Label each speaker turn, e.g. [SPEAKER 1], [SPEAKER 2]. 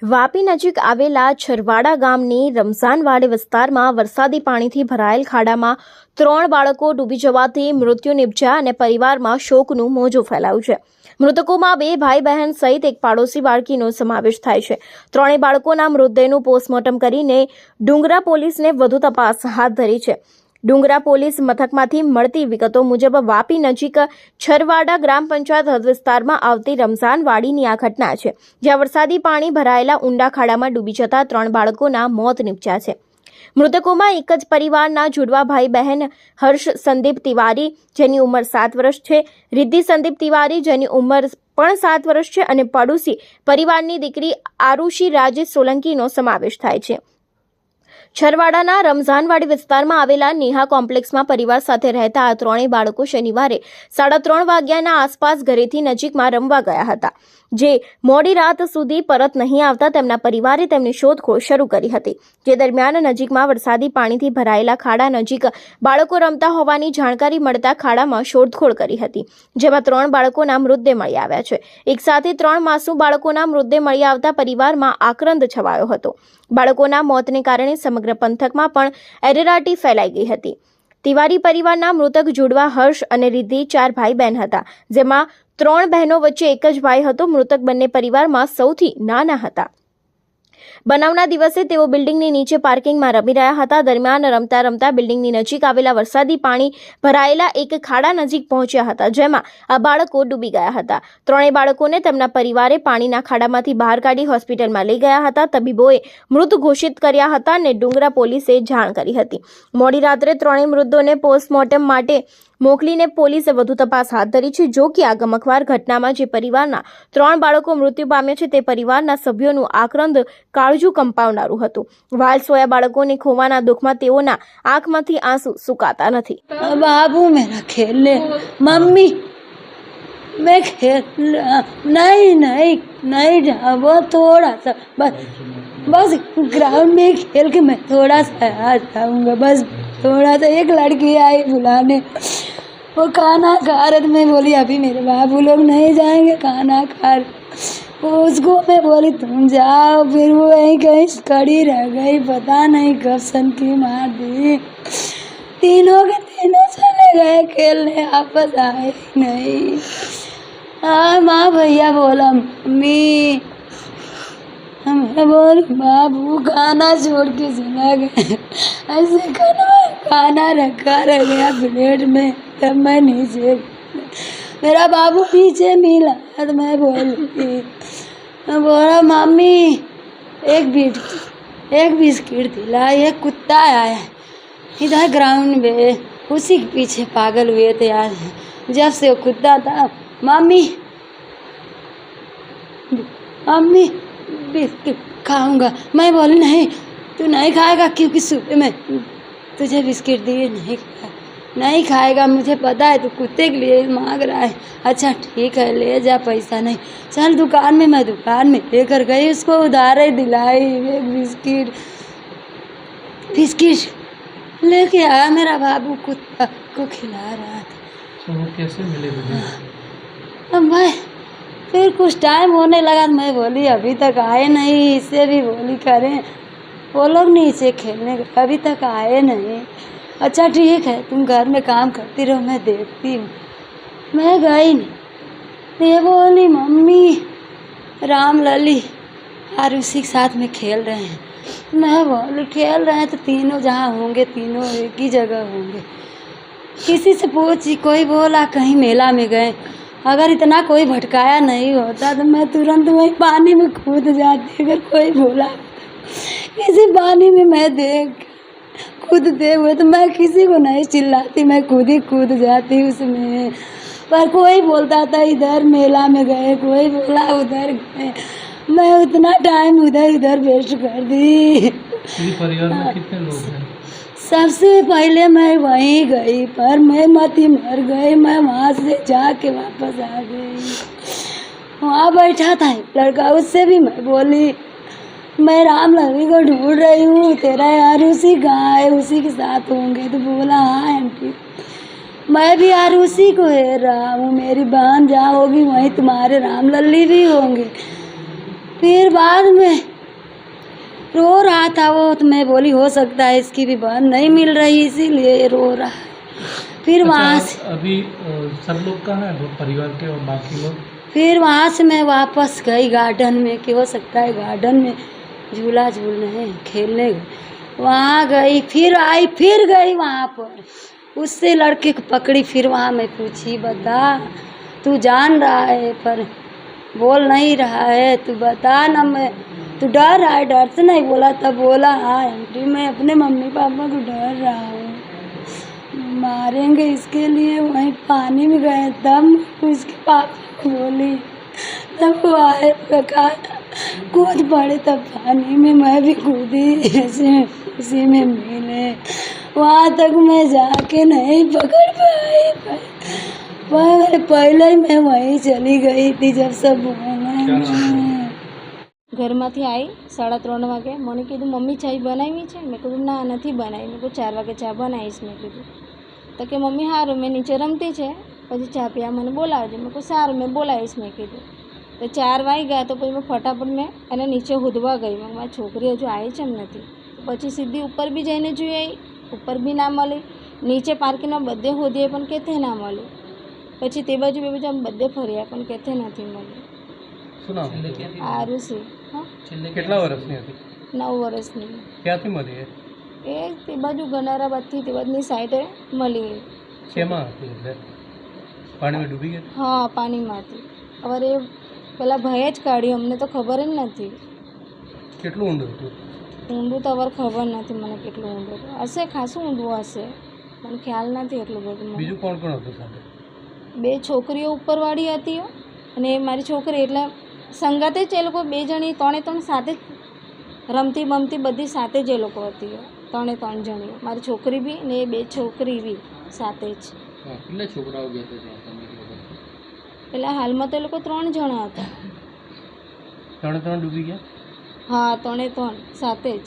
[SPEAKER 1] વાપી નજીક આવેલા છરવાડા ગામની રમઝાનવાડી વિસ્તારમાં વરસાદી પાણીથી ભરાયેલ ખાડામાં 3 બાળકો ડૂબી જવાથી મૃત્યુ નિપજ્યા અને પરિવારમાં શોકનું મોજું ફેલાયું છે। મૃતકોમાં 2 ભાઈ બહેન સહિત એક પાડોશી બાળકીનો સમાવેશ થાય છે। ત્રણેય બાળકોના મૃતદેહનું પોસ્ટમોર્ટમ કરીને ડુંગરા પોલીસને વધુ તપાસ હાથ ધરી છે। ડુંગરા પોલીસ મથકમાંથી મળતી વિગતો મુજબ વાપી નજીક છરવાડા ગ્રામ પંચાયત હદ વિસ્તારમાં આવતી રમઝાનવાડીની આ ઘટના છે, જ્યાં વરસાદી પાણી ભરાયેલા ઊંડા ખાડામાં ડૂબી જતા 3 બાળકોના મોત નિપજ્યા છે। મૃતકોમાં એક જ પરિવારના જુડવા ભાઈ બહેન હર્ષ સંદીપ તિવારી, જેની ઉંમર 7 વર્ષ છે, રિદ્ધિ સંદીપ તિવારી, જેની ઉંમર પણ 7 વર્ષ છે, અને પડોશી પરિવારની દીકરી આરુષી રાજેશ સોલંકીનો સમાવેશ થાય છે। છરવાડાના રમઝાનવાડી વિસ્તારમાં આવેલા નેહા કોમ્પ્લેક્સમાં પરિવાર સાથે રહેતા આ ત્રણેય બાળકો શનિવારે 3:30 વાગ્યાના આસપાસ ઘરેથી નજીકમાં રમવા ગયા હતા, જે મોડી રાત સુધી પરત નહીં આવતા તેમના પરિવારે તેમની શોધખોળ શરૂ કરી હતી। જે દરમિયાન નજીકમાં વરસાદી પાણીથી ભરાયેલા ખાડા નજીક બાળકો રમતા હોવાની જાણકારી મળતા ખાડામાં શોધખોળ કરી હતી, જેમાં 3 બાળકોના મૃતદેહ મળી આવ્યા છે। એક સાથે 3 માસૂમ બાળકોના મૃતદેહ મળી આવતા પરિવારમાં આક્રંદ છવાયો હતો। બાળકોના મોતને કારણે સમગ્ર પંથકમાં પણ એરેરાટી ફેલાઈ ગઈ હતી। તિવારી પરિવારના મૃતક જુડવા હર્ષ અને રિદ્ધિ 4 ભાઈ બહેન હતા, જેમાં 3 બહેનો વચ્ચે એક જ ભાઈ હતો। મૃતક બંને પરિવારમાં સૌથી નાના હતા। બનાવના દિવસે તેઓ બિલ્ડિંગની નીચે પાર્કિંગમાં રમી રહ્યા હતા। દરમિયાન રમતા રમતા બિલ્ડિંગની નજીક આવેલા વરસાદી પાણી ભરાયેલા એક ખાડા નજીક પહોંચ્યા હતા, જેમાં આ બાળકો ડૂબી ગયા હતા। ત્રણેય બાળકોને તેમના પરિવારે પાણીના ખાડામાંથી બહાર કાઢી હોસ્પિટલમાં લઈ ગયા હતા। તબીબોએ મૃત ઘોષિત કર્યા હતા અને ડુંગરા પોલીસે જાણ કરી હતી। મોડી રાત્રે ત્રણેય મૃતદેહોને પોસ્ટમોર્ટમ માટે મોકલીને પોલીસે વધુ તપાસ હાથ ધરી છે। જો કે આ ગમખ્વાર ઘટનામાં જે પરિવારના 3 બાળકો મૃત્યુ પામ્યા છે, તે પરિવારના સભ્યોનું આક્રંદ કાળજું કંપાવનારું હતું। વાલસોયા બાળકોને ખોવાના દુઃખમાં તેઓના આંખમાંથી આંસુ સુકાતા નથી।
[SPEAKER 2] बाबू मेरा खेलने, मम्मी मैं खेल नहीं नहीं नहीं जा, वो थोड़ा सा बस ग्राउंड में खेल के मैं थोड़ा सा आ जाऊंगा, बस थोड़ा सा। एक लड़की आई बुलाने, वो खाना खा रहे थे, मैं बोली अभी मेरे बाबू लोग नहीं जाएंगे खाना खा रहे, उसको मैं बोली तुम जाओ, फिर वो वहीं कहीं खड़ी रह गई, पता नहीं कब सनकी मार दी। तीनों के तीनों चले गए खेलने, वापस आए नहीं। हाँ माँ भैया बोला मम्मी, मैं बोली बाबू खाना छोड़ के चला गया, ऐसे खाना रखा रह गया प्लेट में, तब मैं नीचे, मेरा बाबू नीचे मिला तो मैं बोला मम्मी एक बिस्किट दिला, एक कुत्ता आया इधर ग्राउंड में, उसी के पीछे पागल हुए थे आज। जब से वो कुत्ता था, मम्मी बिस्किट खाऊंगा। मैं बोली नहीं, तू नहीं खाएगा, क्योंकि सुबह में तुझे बिस्किट दिए, नहीं खाएगा, मुझे पता है तू कुत्ते के लिए मांग रहा है। अच्छा ठीक है ले जा, पैसा नहीं, चल दुकान में। मैं दुकान में लेकर गई, उसको उधार ही दिलाई, एक बिस्किट लेके आया, मेरा बाबू कुत्ता को खिला रहा था।
[SPEAKER 3] तो वो कैसे मिले तुझे?
[SPEAKER 2] अब मैं फिर कुछ टाइम होने लगा, मैं बोली अभी तक आए नहीं, इससे भी बोली करें, वो लोग नीचे खेलने गए, अभी तक आए नहीं। अच्छा ठीक है तुम घर में काम करती रहो, मैं देखती हूँ। मैं गई नहीं। ये बोली मम्मी राम लली और उसी के साथ में खेल रहे हैं। मैं बोली खेल रहे हैं तो तीनों जहाँ होंगे, तीनों एक ही जगह होंगे। किसी से पूछी, कोई बोला कहीं मेला में गए। अगर इतना कोई भटकाया नहीं होता तो मैं तुरंत वही पानी में कूद जाती। अगर कोई बोला किसी पानी में मैं कूदते हुए तो मैं किसी को नहीं चिल्लाती, मैं खुद ही कूद जाती उसमें। पर कोई बोलता था इधर मेला में गए, कोई बोला उधर गए, मैं उतना टाइम उधर वेस्ट कर दी।
[SPEAKER 3] परिवार में कितने लोग हैं?
[SPEAKER 2] सबसे पहले मैं वहीं गई, पर मैं मती मर गई। मैं वहाँ से जाके वापस आ गई। वहाँ बैठा था एक लड़का, उससे भी मैं बोली मैं राम लवी को ढूंढ रही हूँ, तेरा यार उसी कहाँ है, उसी के साथ होंगे। तो बोला हाँ आंटी, मैं भी यार उसी को हेर रहा हूँ, मेरी बहन जहाँ होगी वहीं तुम्हारे राम लल्ली भी होंगे। फिर बाद में रो रहा था वो, तो मैं बोली हो सकता है इसकी भी बहन नहीं मिल रही इसीलिए ये रो रहा है। फिर वहाँ से
[SPEAKER 3] अभी सब लोग कहाँ है, वो परिवार के और बाकी लोग?
[SPEAKER 2] फिर वहाँ से मैं वापस गई गार्डन में, कि हो सकता है गार्डन में झूला झूलने खेलने गई। वहाँ गई, फिर आई, फिर गई वहाँ पर, उससे लड़के को पकड़ी। फिर वहाँ मैं पूछी, बता तू जान रहा है पर बोल नहीं रहा है, तू बता ना, मैं तू डर रहा है, डर से नहीं बोला। तब बोला हाँ आंटी मैं अपने मम्मी पापा को डर रहा हूँ, मारेंगे इसके लिए। वहीं पानी में गए तब उसके पापा को बोली, तब वो आए कहा कूद पड़े तब पानी में, मैं भी कूदी ऐसे उसी में मिले। वहाँ तक मैं जाके नहीं पकड़ पाई, पहले ही मैं वहीं चली गई थी जब सब बोला।
[SPEAKER 4] ઘરમાંથી આવી 3:30 વાગે મને કીધું મમ્મી ચાય બનાવી છે? મેં કીધું ના નથી બનાવી. મેં કીધું 4 વાગે ચા બનાવીશ. મેં કીધું તો કે મમ્મી સારું મેં નીચે રમતી છે પછી ચા પીવા મને બોલાવજો. મેં કહું સારું મેં બોલાવીશ. મેં કીધું તો 4 વાગી ગયા તો પછી મેં ફટાફટ મેં એને નીચે હોદવા ગઈ. મેં મારી છોકરી હજુ આવી છે એમ નથી. પછી સીધી ઉપર બી જઈને જોઈ આવી, ઉપર બી ના મળી. નીચે પાર્કિંગમાં બધે હોદીએ પણ કેથે ના મળી. પછી તે બાજુ બે બાજુ આમ બધે ફર્યા પણ કેથે નથી મળી.
[SPEAKER 3] શું નામ?
[SPEAKER 4] આરુષી. હા
[SPEAKER 3] કેટલા વર્ષની હતી?
[SPEAKER 4] 9 વર્ષની.
[SPEAKER 3] ક્યાંથી મળી
[SPEAKER 4] એ તે બાજુ ગનારાબાદથી તે બાજુની સાઈડે મળી.
[SPEAKER 3] શેમાં હતી એટલે પાણીમાં ડૂબી ગઈ?
[SPEAKER 4] હા પાણીમાંથી. હવે એ પેલા ભાઈએ જ કાઢ્યું, અમને તો ખબર જ નથી.
[SPEAKER 3] કેટલું ઊંડું હતું?
[SPEAKER 4] ઊંડું તો હવે ખબર નથી મને કેટલું ઊંડું હતું. હશે ખાસું ઊંડું હશે, મને ખ્યાલ નથી એટલું બધું મને.
[SPEAKER 3] બીજું કોણ કોણ હતું સાથે?
[SPEAKER 4] 2 છોકરીઓ ઉપરવાળી હતી અને મારી છોકરી, એટલે સંગાતે જ એ લોકો 2 જણી 3 સાથે જ રમતી બમતી બધી સાથે જ એ લોકો હતી. 3 જણીઓ, મારી છોકરી બી ને એ 2 છોકરી બી સાથે જ.
[SPEAKER 3] કેટલા છોકરાઓ ગયા હતા તમે?
[SPEAKER 4] પેલા હાલમાં તો એ લોકો 3 જણા હતા.
[SPEAKER 3] 3 ડૂબી ગયા?
[SPEAKER 4] હા 3 સાથે જ.